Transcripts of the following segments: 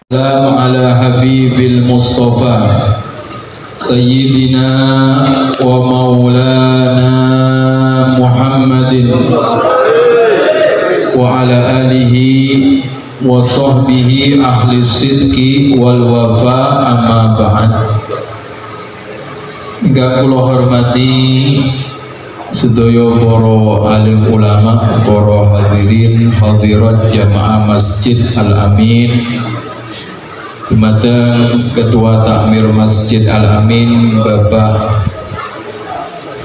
Salam ala habibil mustafa sayyidina wa maulana Muhammadin wa ala alihi wa sahbihi ahli sidqi wal wafa, amma ba'd. Ingkang kula hormati sedaya para alim ulama, para hadirin hadirat jamaah Masjid Al-Amin, dumateng Ketua Takmir Masjid Al-Amin Bapak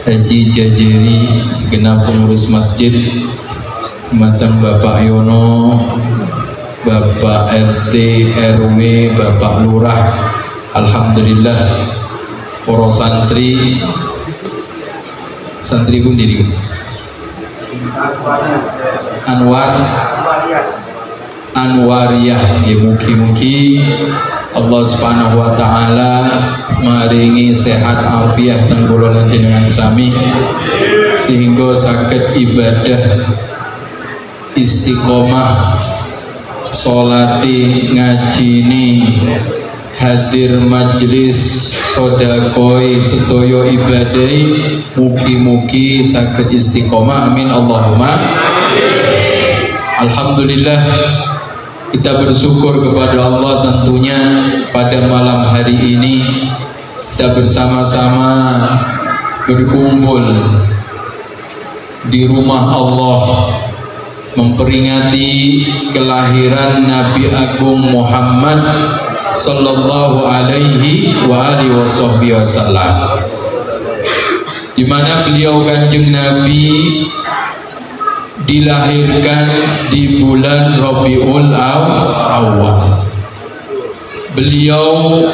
Haji Jajeri, segenap pengurus masjid, dumateng Bapak Yono, Bapak RT RW, Bapak Lurah, alhamdulillah, para santri pun diri Anwariyah, ya mugi-mugi Allah Subhanahu wa taala maringi sehat afiat dan kula jenengan sami sehingga saged ibadah istiqomah sholati ngajini hadir majlis sodakoi sedaya ibadai, mugi-mugi saged istiqomah, amin Allahumma. Alhamdulillah, kita bersyukur kepada Allah tentunya pada malam hari ini kita bersama-sama berkumpul di rumah Allah memperingati kelahiran Nabi Agung Muhammad sallallahu alaihi wa alihi wasallam, di mana beliau Kanjeng Nabi dilahirkan di bulan Rabiul Awal. Beliau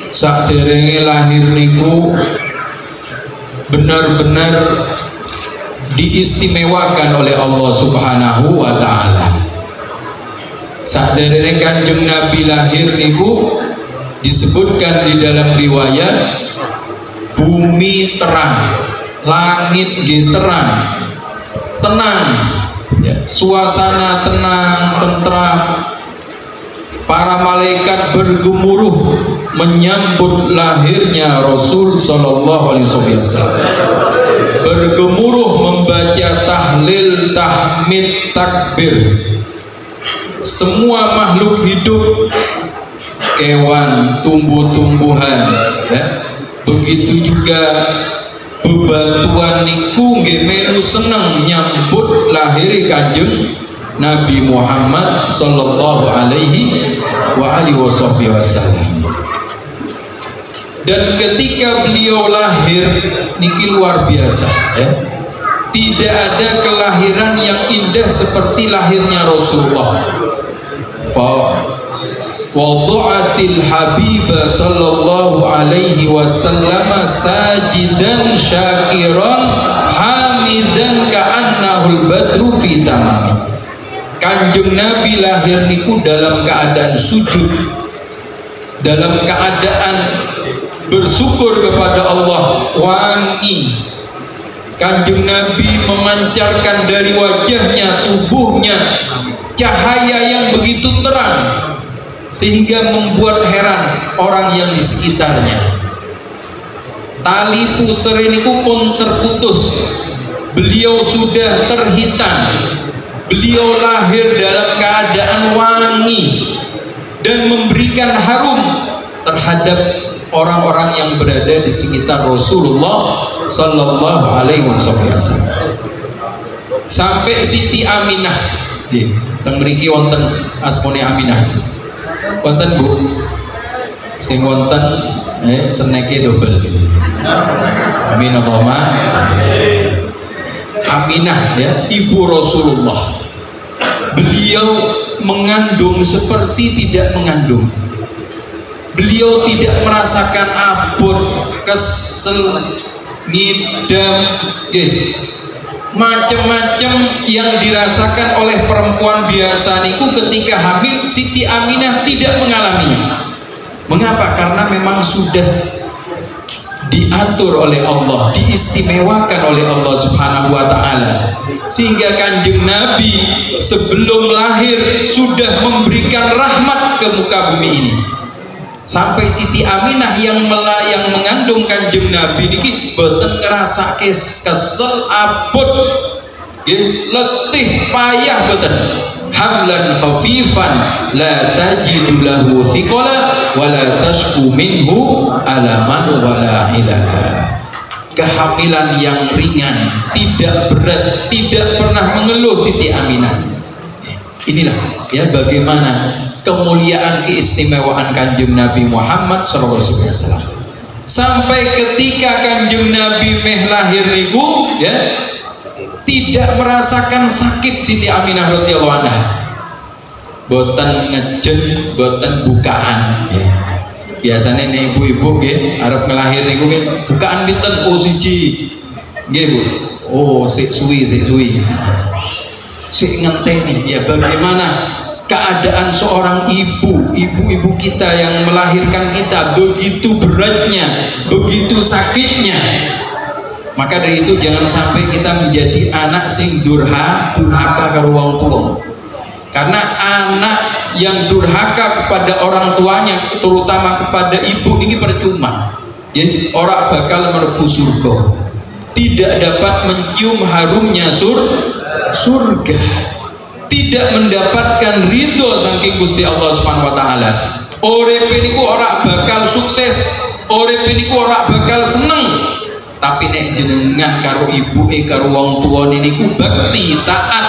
saderenge lahir niku benar-benar diistimewakan oleh Allah Subhanahu wa taala. Saderenge Kanjeng Nabi lahir niku disebutkan di dalam riwayat bumi terang, langit terang, tenang, ya, suasana tenang, tentram, para malaikat bergemuruh menyambut lahirnya Rasul sallallahu alaihi wasallam, bergemuruh membaca tahlil, tahmid, takbir. Semua makhluk hidup, kewan, tumbuh-tumbuhan, ya, begitu juga bebatuan niku nggih melu seneng nyambut lahir Kanjeng Nabi Muhammad sallallahu alaihi wa alihi wasallam. Dan ketika beliau lahir niki luar biasa, ya. Tidak ada kelahiran yang indah seperti lahirnya Rasulullah. Wadu'atil habibah sallallahu alaihi wasallam sajidan syakiran hamidan ka'annahul badru fi tamami. Kanjeng Nabi lahir niku dalam keadaan sujud, dalam keadaan bersyukur kepada Allah, wangi. Kanjeng Nabi memancarkan dari wajahnya, tubuhnya cahaya yang begitu terang sehingga membuat heran orang yang di sekitarnya. Tali pusar ini pun terputus, beliau sudah terhitan, beliau lahir dalam keadaan wangi dan memberikan harum terhadap orang-orang yang berada di sekitar Rasulullah sallallahu alaihi wasallam. Sampai Siti Aminah, teng mriki wonten asmane Aminah. Wonten Bu, sing wonten seneke double. Amin Allahumma. Aminah, ya, ibu Rasulullah. Beliau mengandung seperti tidak mengandung. Beliau tidak merasakan abot, kesel, ngidam, macam-macam yang dirasakan oleh perempuan biasa niku ketika hamil. Siti Aminah tidak mengalaminya. Mengapa? Karena memang sudah diatur oleh Allah, diistimewakan oleh Allah Subhanahu wa taala. Sehingga Kanjeng Nabi sebelum lahir sudah memberikan rahmat ke muka bumi ini. Sampai Siti Aminah yang mengandung Kanjeng Nabi niki boten ngerasa kesel abot, letih payah boten. Hablan khafifan la tajidu lahu thiqala wa la tashku minhu alaman wala ilaka. Kehamilan yang ringan, tidak berat, tidak pernah mengeluh Siti Aminah. Inilah ya bagaimana kemuliaan keistimewaan Kanjeng Nabi Muhammad SAW. Sampai ketika Kanjeng Nabi meh lahir niku ya tidak merasakan sakit Siti Aminah radhiyallahu anha. Boten ngejen, boten bukaan ya. Biasanya nih ibu-ibu nggih arep ngelahir niku nggih bukaan pinten oh siji. Nggih Bu. Oh sik suwi. Sik ngenteni ya bagaimana keadaan seorang ibu kita yang melahirkan kita begitu beratnya, begitu sakitnya. Maka dari itu jangan sampai kita menjadi anak sing durhaka karo wong tuwa. Karena anak yang durhaka kepada orang tuanya, terutama kepada ibu ini percuma. Ya, orang bakal mlebu surga. Tidak dapat mencium harumnya surga. Tidak mendapatkan ridho saking Gusti Allah Subhanahu wa taala. Urip niku ora bakal sukses, urip niku ora bakal seneng. Tapi nek jenengan karo ibuke karo wong tuwa niku bakti, taat,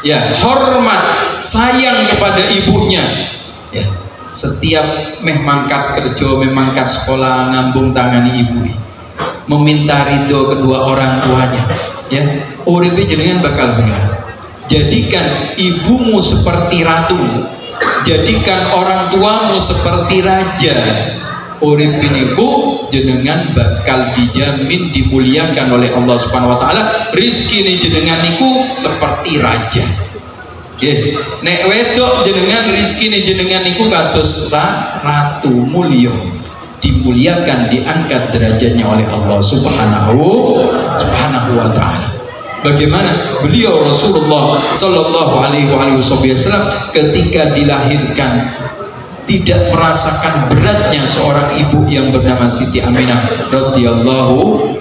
ya, hormat, sayang kepada ibunya. Ya, setiap meh mangkat kerja, meh mangkat sekolah ngambung tangani ibu. Meminta ridho kedua orang tuanya. Ya, uripe jenengan bakal seneng. Jadikan ibumu seperti ratu, jadikan orang tuamu seperti raja. Urip niku jenengan bakal dijamin dimuliakan oleh Allah Subhanahu wa taala. Rizki nih jenengan niku seperti raja. Nggih, nek wedok jenengan rizki nih jenengan niku kados ratu mulya. Dimuliakan, diangkat derajatnya oleh Allah Subhanahu wa taala. Bagaimana beliau Rasulullah Sallallahu Alaihi Wasallam ketika dilahirkan tidak merasakan beratnya seorang ibu yang bernama Siti Aminah radhiyallahu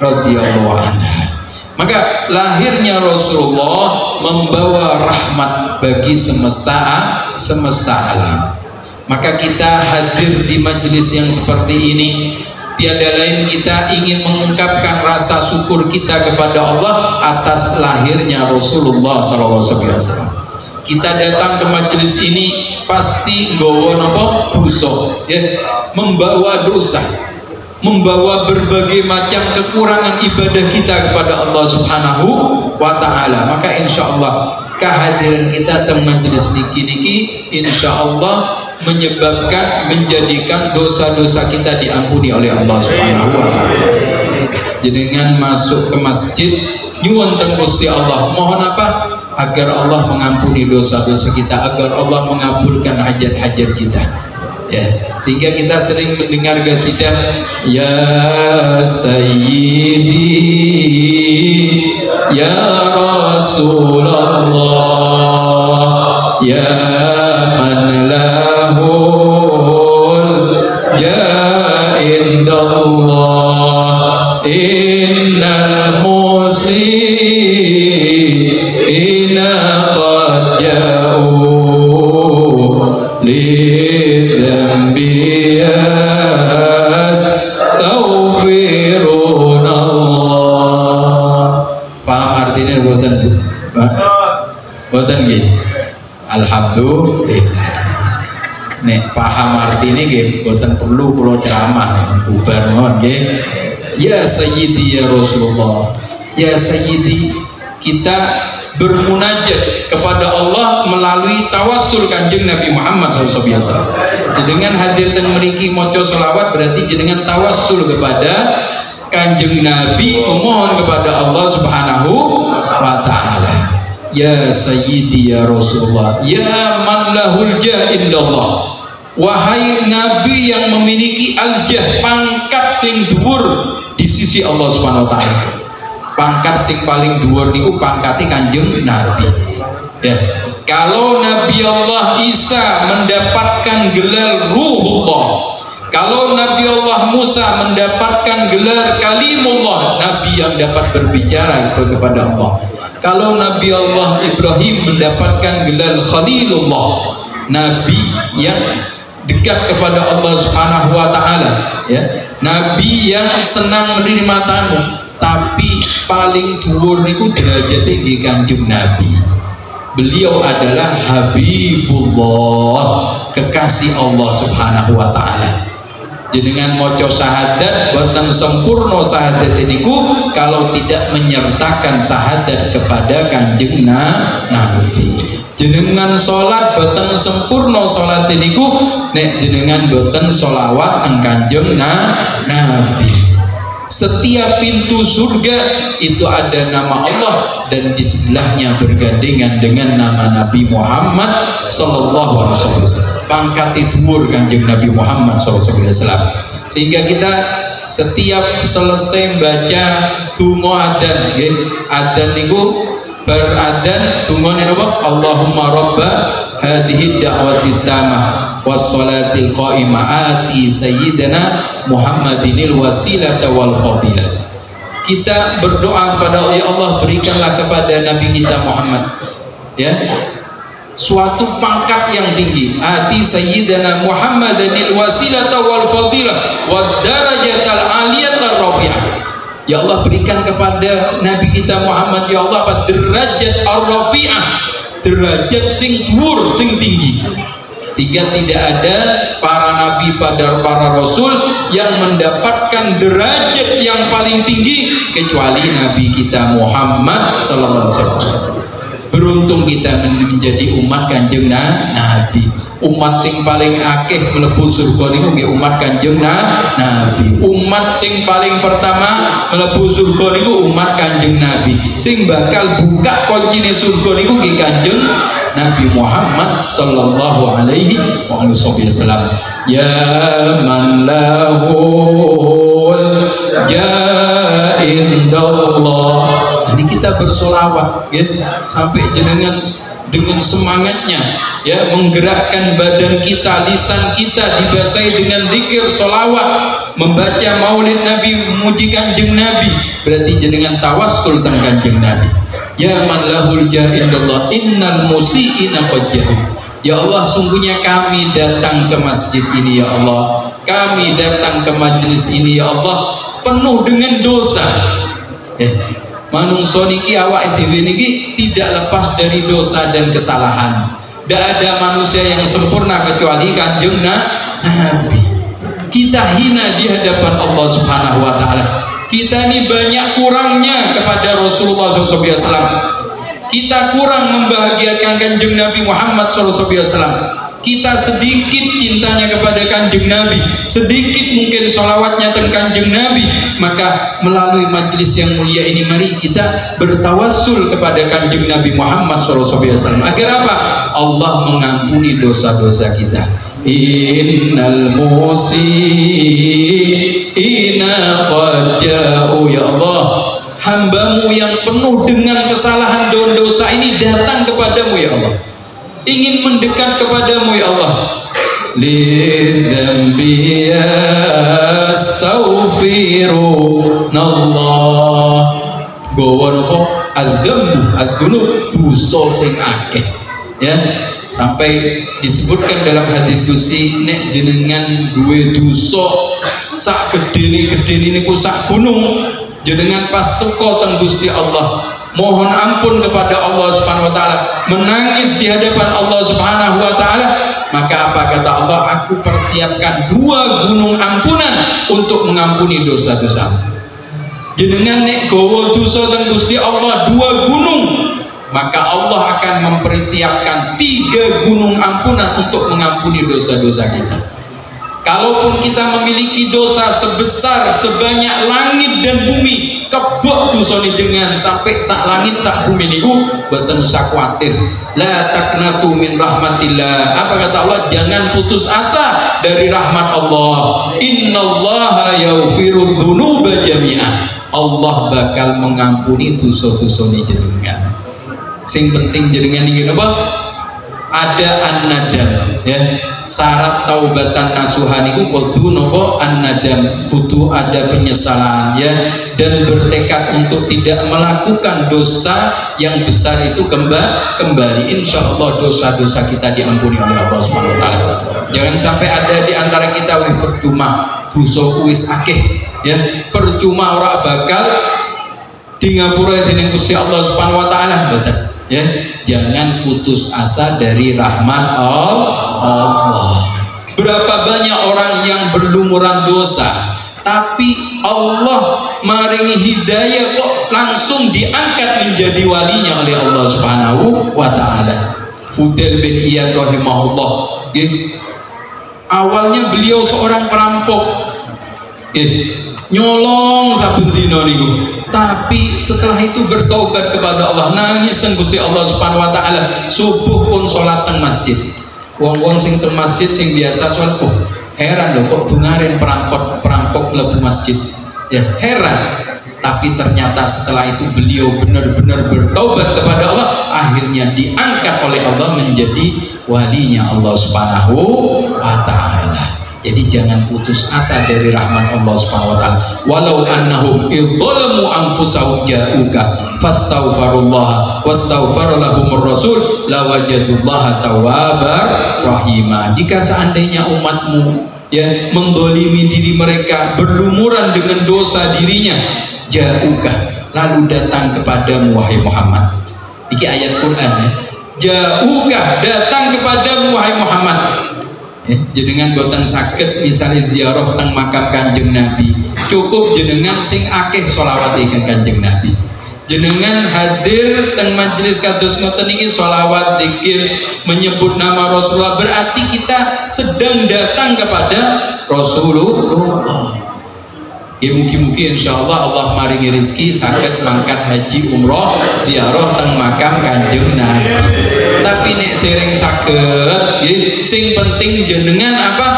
anha. Maka lahirnya Rasulullah membawa rahmat bagi semesta alam. Maka kita hadir di majelis yang seperti ini tiada lain kita ingin mengungkapkan rasa syukur kita kepada Allah atas lahirnya Rasulullah SAW. Kita datang ke majelis ini pasti nggawa napa dosa, ya, membawa dosa, membawa berbagai macam kekurangan ibadah kita kepada Allah Subhanahu wa taala. Maka insyaallah kehadiran kita di majelis niki insyaallah menyebabkan menjadikan dosa-dosa kita diampuni oleh Allah Subhanahu wa taala. Jenengan masuk ke masjid nyuwun teng Gusti Allah, mohon apa? Agar Allah mengampuni dosa-dosa kita, agar Allah mengabulkan hajat-hajat kita. Ya, sehingga kita sering mendengar qasidah ya sayyidi ya Rasulullah ya man lahul ya indallah innal muslimina qad ja'u lidzambi yastaghfirunallah. Paham artinya boten? Boten nggih. Alhamdulillah. Nek paham artinya nggih boten perlu kula ceramah bubar mawon nggih. Ya Sayyidi ya Rasulullah, ya Sayyidi, kita bermunajat kepada Allah melalui tawassul Kanjeng Nabi Muhammad SAW. Jenengan hadir dan mriki maca selawat berarti jenengan tawassul kepada Kanjeng Nabi, memohon kepada Allah Subhanahu wa taala. Ya Sayyidi ya Rasulullah, ya man lahul jah indallah. Wahai Nabi yang memiliki al-jah, pangkat sing dhuwur di di sisi Allah Subhanahu wa taala. Pangkat sing paling dhuwur niku pangkate Kanjeng Nabi. Ya. Kalau Nabi Allah Isa mendapatkan gelar Ruhullah, kalau Nabi Allah Musa mendapatkan gelar Kalimullah, Nabi yang dapat berbicara kepada Allah. Kalau Nabi Allah Ibrahim mendapatkan gelar Khalilullah, Nabi yang dekat kepada Allah Subhanahu wa taala, ya. Nabi yang senang menerima tamu, tapi paling dhuwur niku derajate nggih Kanjeng Nabi. Beliau adalah Habibullah, kekasih Allah Subhanahu wa taala. Jenengan maca syahadat boten sempurna syahadat niku kalau tidak menyertakan syahadat kepada Kanjeng Nabi. Jenengan salat boten sempurna salat niku nek jenengan boten sholawat nang Kanjeng Nabi. Setiap pintu surga itu ada nama Allah dan di sebelahnya bergandengan dengan nama Nabi Muhammad sallallahu alaihi wasallam. Pangkat itu Kanjeng Nabi Muhammad sallallahu alaihi wasallam. Sehingga kita setiap selesai baca donga adzan nggih, adzan niku beradan dungane napa? Allahumma rabba hadhihi da'wati tamah wassalatil qa'imah ati sayyidina Muhammadinil wasilata wal fadilah. Kita berdoa kepada Allah, ya Allah berikanlah kepada Nabi kita Muhammad, ya, suatu pangkat yang tinggi, ati sayyidina Muhammadinil wasilata wal fadilah wad darajatal aliyatar rafi'ah. Ya Allah berikan kepada Nabi kita Muhammad, ya Allah, apa derajat ar-rafi'ah, derajat sing dhuwur sing tinggi, sehingga tidak ada para nabi pada para rasul yang mendapatkan derajat yang paling tinggi kecuali Nabi kita Muhammad sallallahu alaihi wasallam. Beruntung kita menjadi umat Kanjeng Nabi. Umat sing paling akeh mlebu surga niku nggih umat Kanjeng Nabi. Umat sing paling pertama mlebu surga niku umat Kanjeng Nabi. Sing bakal buka kuncine surga niku nggih Kanjeng Nabi Muhammad sallallahu alaihi wasallam. Ya man lahul ja'indallah. Ini kita bersolawat, ya, sampai jenengan dengan semangatnya, ya, menggerakkan badan kita, lisan kita dibasahi dengan zikir, solawat, membaca maulid Nabi, memuji Kanjeng Nabi, berarti jenengan tawassul teng Kanjeng Nabi. Ya man lahul ja'indallah innal musii'ina qad ja'u. Ya Allah, sungguhnya kami datang ke masjid ini, ya Allah, kami datang ke majelis ini, ya Allah, penuh dengan dosa. Manungsa niki awak dhewe niki tidak lepas dari dosa dan kesalahan. Tidak ada manusia yang sempurna kecuali Kanjeng Nabi. Kita hina di hadapan Allah Subhanahu wa taala. Kita ini banyak kurangnya kepada Rasulullah SAW. Kita kurang membahagiakan Kanjeng Nabi Muhammad SAW. Kita sedikit cintanya kepada Kanjeng Nabi, sedikit mungkin sholawatnya tentang Kanjeng Nabi. Maka melalui majelis yang mulia ini mari kita bertawassul kepada Kanjeng Nabi Muhammad SAW. Agar apa? Allah mengampuni dosa-dosa kita. Innal musiina qad ja'u. Ya Allah, hambamu yang penuh dengan kesalahan dan dosa ini datang kepadamu, ya Allah, ingin mendekat kepadamu, ya Allah. Lidzambi astaghfirullah. Gowo napa? Adzambu adzunub, dosa sing akeh, ya. Sampai disebutkan dalam hadis qudsi, nek jenengan duwe dosa sak gedene niku sak gunung, jenengan pas teko teng Gusti Allah, mohon ampun kepada Allah Subhanahu wa taala, menangis di hadapan Allah Subhanahu wa taala, maka apa kata Allah? Aku persiapkan 2 gunung ampunan untuk mengampuni dosa-dosa. Jenengan nek gawa dosa teng Gusti Allah 2 gunung, maka Allah akan mempersiapkan 3 gunung ampunan untuk mengampuni dosa-dosa kita. Kalaupun kita memiliki dosa sebesar sebanyak langit dan bumi, kebok dosane jenengan sampai sak langit sak bumi niku boten usah kuatir. La taqnatu min rahmatillah. Apa kata Allah? Jangan putus asa dari rahmat Allah. Innallaha yaghfiru dzunuba jami'an. Allah bakal mengampuni dosa-dosane jenengan. Sing penting jenengan iki napa? Ada an-nadam, ya. Syarat taubatan nasuhan itu kudu nopo an-nadam, kudu ada penyesalan, ya, dan bertekad untuk tidak melakukan dosa yang besar itu kembali. Insya Allah dosa-dosa kita diampuni oleh Allah Subhanahu Wa Taala. Jangan sampai ada di antara kita wih percuma dosa wis akeh, ya, percuma ora bakal di ngapura dening Gusti Allah Subhanahu Wa Taala. Ya, jangan putus asa dari rahmat Allah. Berapa banyak orang yang berlumuran dosa, tapi Allah maringi hidayah kok langsung diangkat menjadi walinya oleh Allah Subhanahu wa Ta'ala. Fudail bin Iyad rahimahullah, ya, awalnya beliau seorang perampok, ya, nyolong saben dina niku, tapi setelah itu bertobat kepada Allah, nangis teng Gusti Allah Subhanahu wa Taala. Subuh pun salat teng masjid. Wong-wong sing teng masjid sing biasa salat, oh, heran loh kok dungaren perampok mlebu masjid, ya, heran. Tapi ternyata setelah itu beliau benar-benar bertobat kepada Allah, akhirnya diangkat oleh Allah menjadi walinya Allah Subhanahu wa Ta'ala. Jadi jangan putus asa dari rahmat Allah Subhanahu wa Ta'ala. Walau annahum idzalamu anfusahum ja'uka fastaghfirullah wastaghfara lahumur rasul lawajadullaha tawwabar rahima. Jika seandainya umatmu, ya, menggolimi diri mereka, berlumuran dengan dosa dirinya, ja'uka, lalu datang kepadamu wahai Muhammad. Iki ayat Quran, ya. Ja'uka, datang kepadamu wahai Muhammad. Jenengan boten saged misalnya ziarah teng makam Kanjeng Nabi, cukup jenengan sing akeh sholawat ikan Kanjeng Nabi. Jenengan hadir teng majelis kados ngoten iki sholawat, zikir, menyebut nama Rasulullah, berarti kita sedang datang kepada Rasulullah. Ya, mugi-mugi insyaallah Allah maringi rezeki saged mangkat haji umroh ziarah teng makam Kanjeng Nabi. Tapi nek dereng saged, ya, sing penting jenengan apa?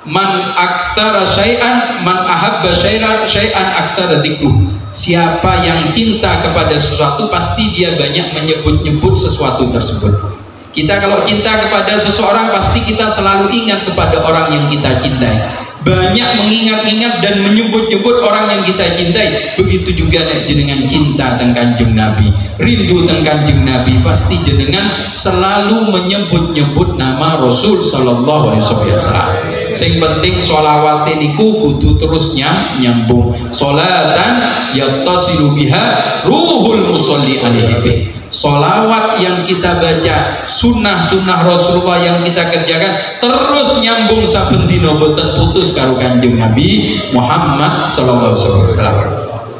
Man aktsara syai'an, man ahabba syai'an aktsara dzikru. Siapa yang cinta kepada sesuatu pasti dia banyak menyebut-nyebut sesuatu tersebut. Kita kalau cinta kepada seseorang pasti kita selalu ingat kepada orang yang kita cintai. Banyak mengingat-ingat dan menyebut-nyebut orang yang kita cintai. Begitu juga jenengan cinta dengan Kanjeng Nabi, rindu dengan Kanjeng Nabi, pasti jenengan selalu menyebut-nyebut nama Rasul sallallahu alaihi wasallam. Sing penting sholawat niku kudu terus nyambung. Sholatan yattasilu biha ruhul musolli alaihi. Sholawat yang kita baca, sunnah-sunnah Rasulullah yang kita kerjakan terus nyambung saben dina boten putus karo Kanjeng Nabi Muhammad sallallahu alaihi wasallam.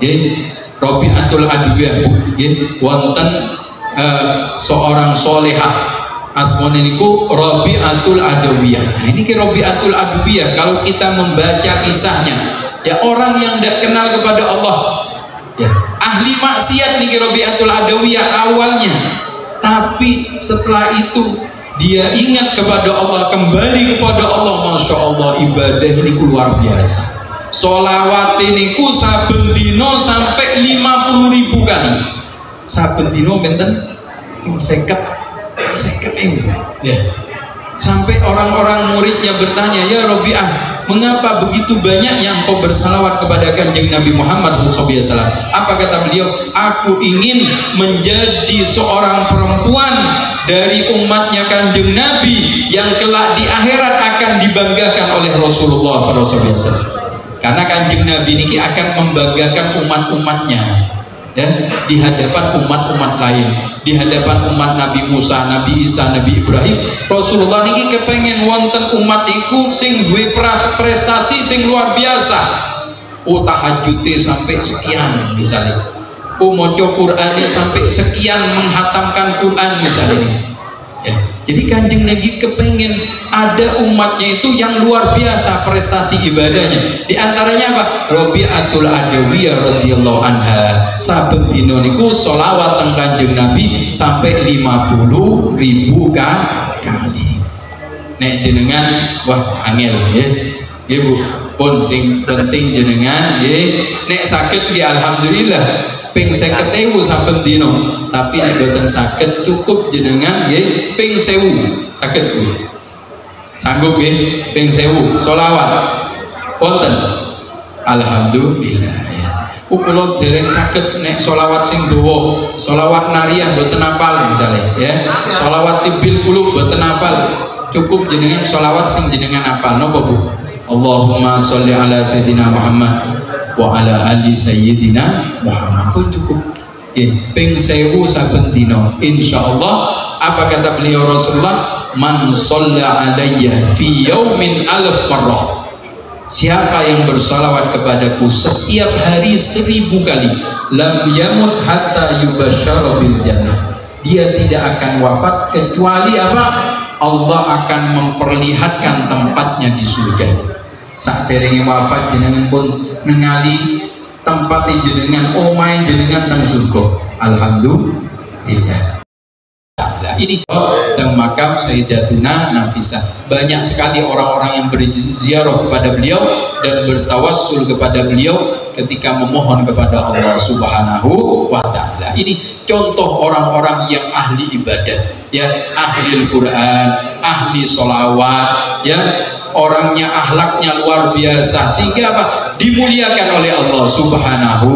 Nggih, Rabi'atul Adwiyah, nggih, wonten seorang solehah asmane niku Rabi'atul Adwiyah. Nah, ini ki Rabi'atul Adwiyah kalau kita membaca kisahnya, ya, orang yang tidak kenal kepada Allah, ya, ahli maksiat nih Rabi'atul Adawiyah awalnya, tapi setelah itu dia ingat kepada Allah, kembali kepada Allah. Masya Allah, ibadah ini luar biasa. Sholawat ini ku saben dino sampai 50.000 kali. Saben dino benten 50 ya. Sampai orang-orang muridnya bertanya, ya Rabi'ah, mengapa begitu banyak yang kau bersalawat kepada Kanjeng Nabi Muhammad SAW? Apa kata beliau? Aku ingin menjadi seorang perempuan dari umatnya Kanjeng Nabi yang kelak di akhirat akan dibanggakan oleh Rasulullah SAW. Karena Kanjeng Nabi ini akan membanggakan umat-umatnya, ya, di hadapan umat-umat lain, di hadapan umat Nabi Musa, Nabi Isa, Nabi Ibrahim. Rasulullah niki kepengen wonten umat iku sing duwe prestasi sing luar biasa. Oh, tahajudnya sampai sekian misalnya, oh, maca Qur'an sampai sekian, menghatamkan Qur'an misalnya, ya. Jadi Kanjeng Nabi kepengen ada umatnya itu yang luar biasa prestasi ibadahnya. Di antaranya apa? Rabi'atul Adawiyah radhiyallahu anha saben dina niku sholawat teng Kanjeng Nabi sampai 50.000 kali. Nek jenengan wah angel nggih. Nggih Bu. Pun sing penting jenengan nggih nek saged nggih alhamdulillah ping 50.000 saben dina, tapi nek boten saged cukup jenengan nggih ping 1.000 saged Bu. Sanggup nggih ping 1.000 sholawat wonten alhamdulillah ya. Kula dereng saged nek sholawat sing dawa, sholawat nariyah boten hafal misalnya ya, sholawat tibil qulub boten hafal, cukup jenengan sholawat sing jenengan hafal napa Bu? Allahumma sholli ala sayyidina Muhammad wa ala ali sayyidina Muhammad pun cukup. Ping 1.000 saben dina insyaallah. Apa kata beliau Rasulullah? Man shalla alayya fi yaumin 1000 marrah. Siapa yang bersalawat kepadaku setiap hari 1000 kali, lam yamut hatta yubasyara bil jannah. Dia tidak akan wafat kecuali apa? Allah akan memperlihatkan tempatnya di surga. Saderenge wafat jenengan pun ningali tempat jenengan omahe jenengan teng surga. Alhamdulillah. Ini teng makam Sayyidatuna Nafisah. Banyak sekali orang-orang yang berziarah kepada beliau dan bertawassul kepada beliau ketika memohon kepada Allah Subhanahu wa taala. Ini contoh orang-orang yang ahli ibadah, ya, ahli Al-Qur'an, ahli sholawat, ya, orangnya akhlaknya luar biasa sehingga apa? Dimuliakan oleh Allah Subhanahu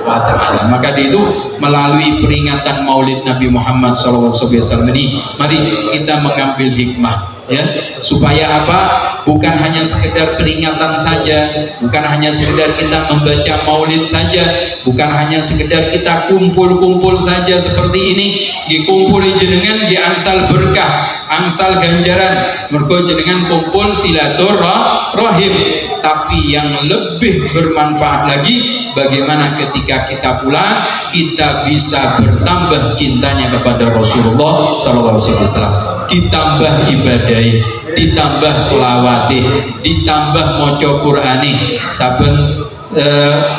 wa taala. Maka itu melalui peringatan Maulid Nabi Muhammad SAW ini, mari kita mengambil hikmah, ya, supaya apa? Bukan hanya sekedar peringatan saja, bukan hanya sekedar kita membaca Maulid saja, bukan hanya sekedar kita kumpul-kumpul saja seperti ini, dikumpuli jenengan di angsal berkah, angsal ganjaran, mergo jenengan kumpul silaturahim. Tapi yang lebih bermanfaat lagi, bagaimana ketika kita pulang kita bisa bertambah cintanya kepada Rasulullah SAW, ditambah ibadai, ditambah sholawati, ditambah maca Qur'ani. Saben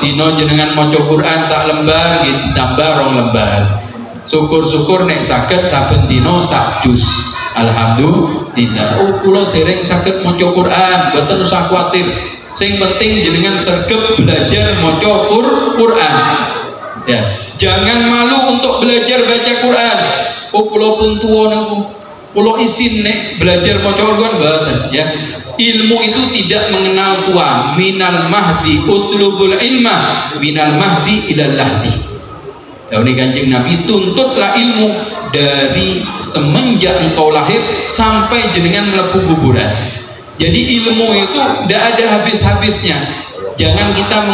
dino jenengan maca Qur'an sak lembar ditambah 2 lembar. Syukur-syukur nek saged saben dino sak juz. Alhamdulillah. Kula dereng saged maca Qur'an, mboten usah kuwatir. Sing penting jenengan sregep belajar maca Qur'an. Ya, jangan malu untuk belajar baca Qur'an. Kula pun tuwa niku. Kula isin nek belajar maca Qur'an mboten, ya. Ilmu itu tidak mengenal tua. Minal mahdi utlubul ilma, minal mahdi ilal lahdi. Dauni Kanjeng Nabi, tuntutlah ilmu dari semenjak engkau lahir sampai jenengan mlebu kuburan. Jadi ilmu itu tidak ada habis-habisnya. Jangan kita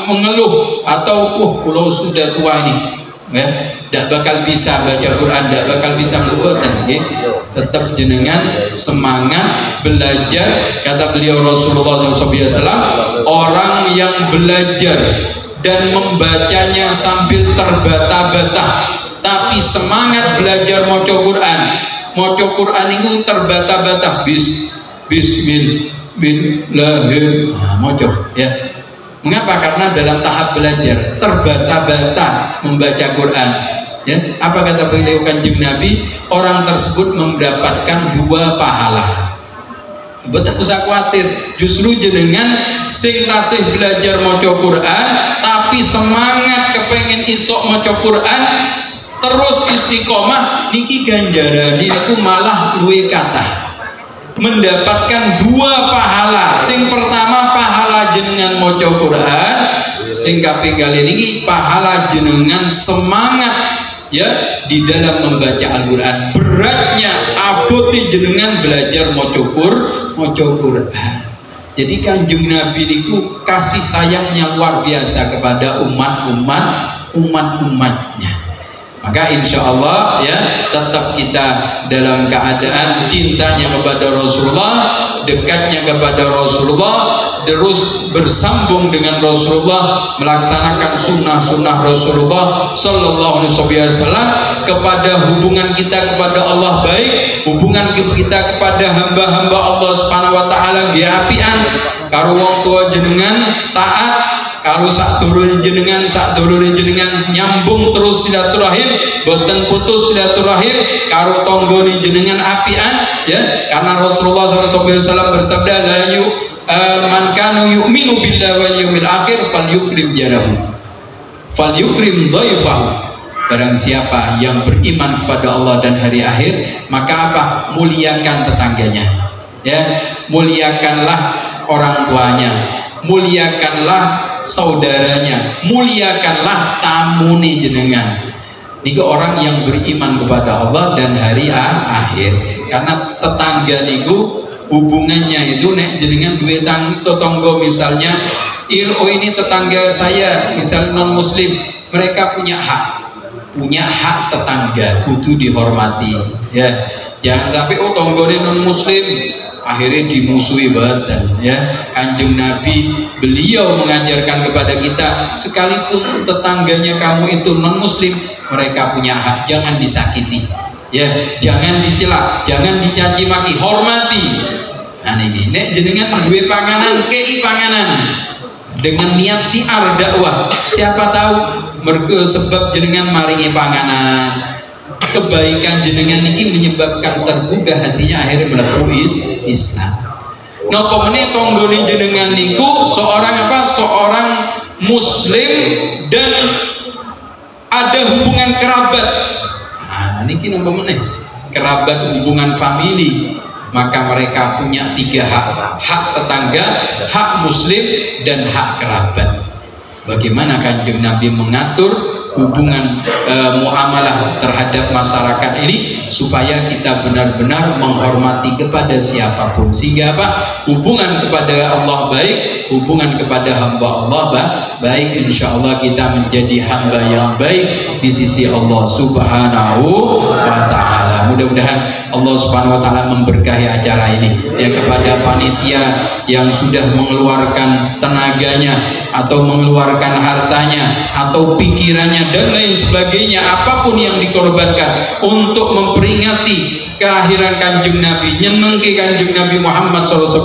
mengeluh atau kalau sudah tua ini, ya, tidak bakal bisa baca Quran, tidak bakal bisa membuatkan. Ya. Tetap jenengan semangat belajar. Kata beliau Rasulullah SAW, orang yang belajar dan membacanya sambil terbata-bata, tapi semangat belajar maca Quran. Maca Quran itu terbata-bata, bismillahirrahmanirrahim. Nah, maca, ya. Mengapa? Karena dalam tahap belajar terbata-bata membaca Quran. Ya, apa kata beliau Kanjeng Nabi? Orang tersebut mendapatkan 2 pahala. Betul, usah khawatir. Justru jenengan sing tasih belajar maca Quran, tapi semangat kepengen isok maca Quran, terus istiqomah, niki ganjaran niku malah luwe kathah. Mendapatkan 2 pahala. Sing pertama pahala jenengan maca Quran, sing kaping kali niki pahala jenengan semangat, ya, di dalam membaca Al-Qur'an. Beratnya abote jenengan belajar maca Quran. Jadi Kanjeng Nabi niku kasih sayangnya luar biasa kepada umat-umatnya. Maka insya Allah, ya, tetap kita dalam keadaan cintanya kepada Rasulullah, dekatnya kepada Rasulullah, terus bersambung dengan Rasulullah, melaksanakan sunnah-sunnah Rasulullah Sallallahu Alaihi Wasallam, kepada hubungan kita kepada Allah baik, hubungan kita kepada hamba-hamba Allah Subhanahu Wa Taala apian, karo wong tua jenengan taat, karo sak dulur jenengan nyambung terus silaturahim, boten putus silaturahim, karo tonggo jenengan apian, ya, karena Rasulullah SAW bersabda, la man kana yu'minu billahi wal yawmil akhir falyukrim jarahu falyukrim dhaifahu. Barang siapa yang beriman kepada Allah dan hari akhir, maka apa? Muliakan tetangganya, ya, muliakanlah orang tuanya, muliakanlah saudaranya, muliakanlah tamu nih jenengan. Niku orang yang beriman kepada Allah dan hari akhir. Karena tetangga niku hubungannya itu nek jenengan duwe tetangga, misalnya ini tetangga saya misalnya non muslim, mereka punya hak tetangga, kudu dihormati, ya. Jangan sampai tanggane non muslim akhirnya dimusuhi badan, ya. Kanjeng Nabi beliau mengajarkan kepada kita, sekalipun tetangganya kamu itu non muslim, mereka punya hak, jangan disakiti, ya, jangan dicela, jangan dicaci maki, hormati. Nah ini nek jenengan duwe panganan, kei panganan dengan niat siar dakwah, siapa tahu mergo sebab jenengan maringi panganan, kebaikan jenengan ini menyebabkan tergugah hatinya, akhirnya mlebu Islam. Napa meneh tonggone jenengan niku seorang muslim dan ada hubungan kerabat. Nah niki napa meneh kerabat, hubungan famili, maka mereka punya 3 hak tetangga, hak muslim, dan hak kerabat. Bagaimana Kanjeng Nabi mengatur hubungan muamalah terhadap masyarakat ini supaya kita benar-benar menghormati kepada siapapun, sehingga apa? Hubungan kepada Allah baik, hubungan kepada hamba Allah baik, insya Allah kita menjadi hamba yang baik di sisi Allah Subhanahu wa Ta'ala. Mudah-mudahan Allah Subhanahu wa Ta'ala memberkahi acara ini, ya, kepada panitia yang sudah mengeluarkan tenaganya atau mengeluarkan hartanya atau pikirannya dan lain sebagainya, apapun yang dikorbankan untuk memperingati kelahiran Kanjeng Nabi, nyenengke Kanjeng Nabi Muhammad SAW,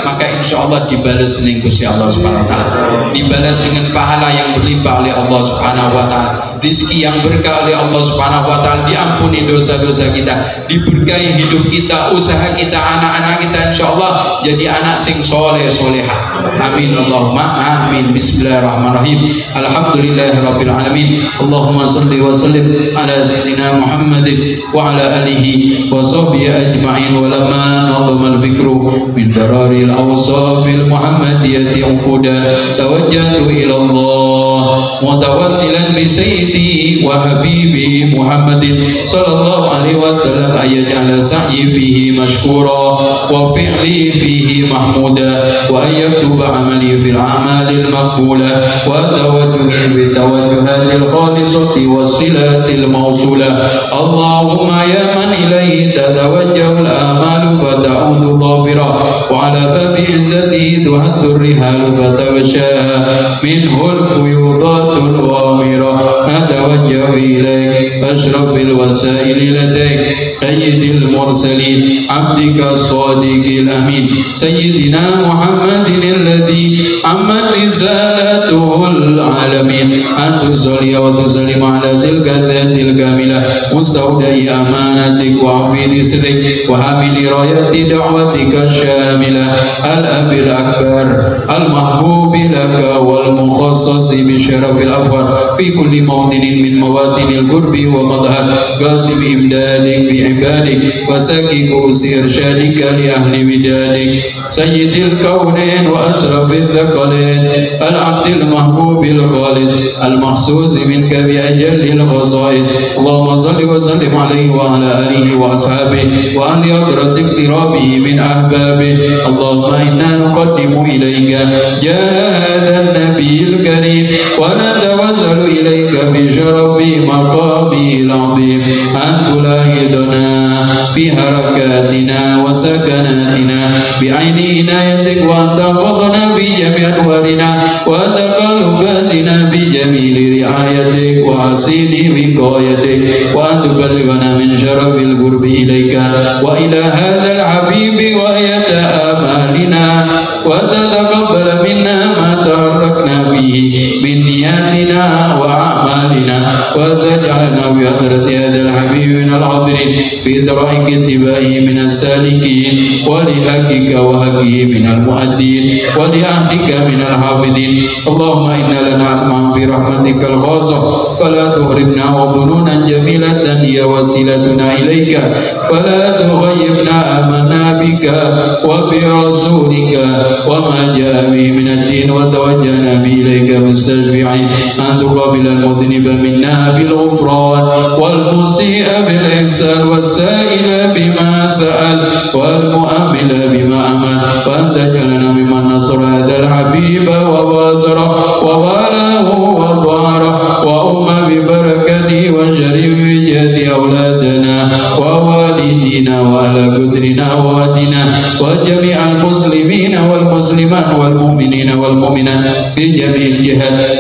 maka insya Allah dibalas dengan Gusti Allah Subhanahu wa Ta'ala, dibalas dengan pahala yang berlimpah oleh Allah Subhanahu wa Ta'ala, rizki yang berkah oleh Allah Subhanahu wa Ta'ala, diampuni dosa-dosa kita, diberkahi hidup kita, usaha kita, anak-anak kita, insya Allah jadi anak sing soleh solehah. Amin Allahumma amin. Bismillahirrahmanirrahim. Alhamdulillahirabbil alamin. Allahumma shalli wa sallim ala sayyidina Muhammadin wa ala alihi wa sahbihi ajma'in. Wa lamma nadama al-fikru min dararil awsafil muhammadiyati uquda tawajjahtu ila Allah mutawassilan bi sayyidi wa habibi Muhammadin sallallahu alaihi wasallam ayaj'ala sa'yi fihi mashkura wa fi'li fihi mahmuda wa ayyaktuba amali fil a'malil maqbula wa tawajjuhi bi tawajjuhatil khalisati wasilatil mawsula. Allahumma ya man ilaihi tatawajjahul amalu wa ta'udu dhafira wa ala babi izzatihi tuhaddur rihalu fatawashaha minhul quyudatul ghamira natawajjahu ilaik ashrafil wasaili ladaik sayyidil mursalin abdika as-sadiqil amin sayyidina Muhammadin alladhi amman risalatuhul alamin antu salli wa tusallim ala tilka dhatil kamilah mustawdai amanatik wa hafidhi sirrik wa hamili rayati da'watika syamilah al-abil akbar al-mahbubi laka wal mukhassasi bi syarafil afwar fi kulli mawdinin min mawatinil qurbi wa madhar qasim imdadik fi ibadik wa saki kusi irsyadika li ahli widadik sayyidil kaunain wa ashrafil thaqalain al-abdil mahbubil khalis al-mahsus minka bi ajallil khasaid. Allahumma salli wa sallim alaihi wa ala alihi wa ashabihi wa ahli hadratik tirabihi min ahbabihi. Allahumma inna nuqaddimu ilayka jahada nabiyil karim wa natawassalu ilayka bi syarafi maqamil azim an tulahidana fi harakatina wa sakanatina bi وتقلباتنا بجميل رعايتك وحسين وقايتك، وأن تبلغنا من شرف القرب إليك وإلى هذا الحبيب وآية آمالنا، وتتقبل منا ما تحركنا به من نياتنا وأعمالنا، وتجعلنا بحضرة هذا الحبيب من الحاضرين في طريق اتباعه من السالكين، ولحقك وحقه من المؤدين، ولأهلك من الحافظين. اللهم إنا لنا علما في رحمتك الخاصة فلا تغربنا، وظنونا جميلة هي وسيلتنا إليك فلا تغيبنا. آمنا بك وبرسولك وما جاء به من الدين، وتوجهنا به إليك مستشفعين أن تقابل المذنب منا بالغفران، والمسيء بالإحسان، والسائل بما سأل، والمؤمل بما أمل، وأن تجعلنا ممن نصر هذا الحبيب ووازره ووالاه وضاره وأم ببركته وشريف جهد أولادنا ووالدينا وأهل قدرنا ووادنا وجميع المسلمين والمسلمات والمؤمنين والمؤمنات في جميع الجهات،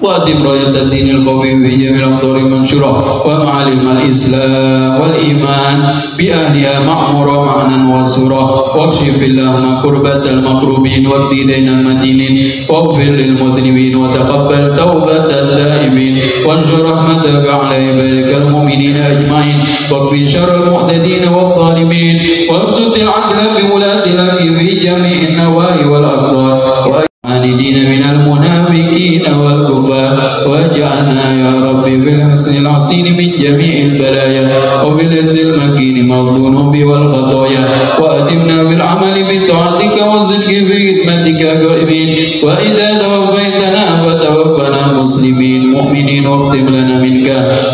وأدم راية الدين القوي في جميع الأمطار المنشورة، ومعالم الإسلام والإيمان بأهلها معمورة معنا وسورة، واكشف اللهم كربة المكروبين واقض دين المدينين، واغفر للمذنبين وتقبل توبة التائبين، وانشر رحمتك على عبادك المؤمنين أجمعين، واكفي شر المعتدين والظالمين، وابسط العدل بولاة لك في جميع النواحي والأقدار، وأعاندين من المنافقين والكفار، واجعلنا يا رب في الحسن الحسين من جميع البلايا، وفي العز المكين من الذنوب والخطايا، وأتمنا بالعمل بطاعتك والصدق في خدمتك قائمين، وإذا توفيتنا فتوفنا مسلمين مؤمنين، واختم لنا منك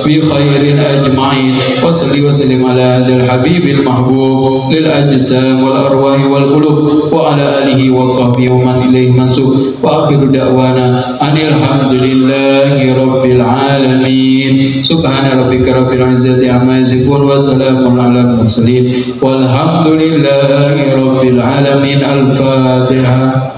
بخير أجمعين. وصل وسلم على هذا الحبيب المحبوب للأجسام والأرواح والقلوب، وعلى آله وصحبه ومن إليه منسوب، وآخر دعوانا أن الحمد لله رب العالمين. سبحان ربك رب العزة عما يصفون، وسلام على المرسلين، والحمد لله رب العالمين. الفاتحة.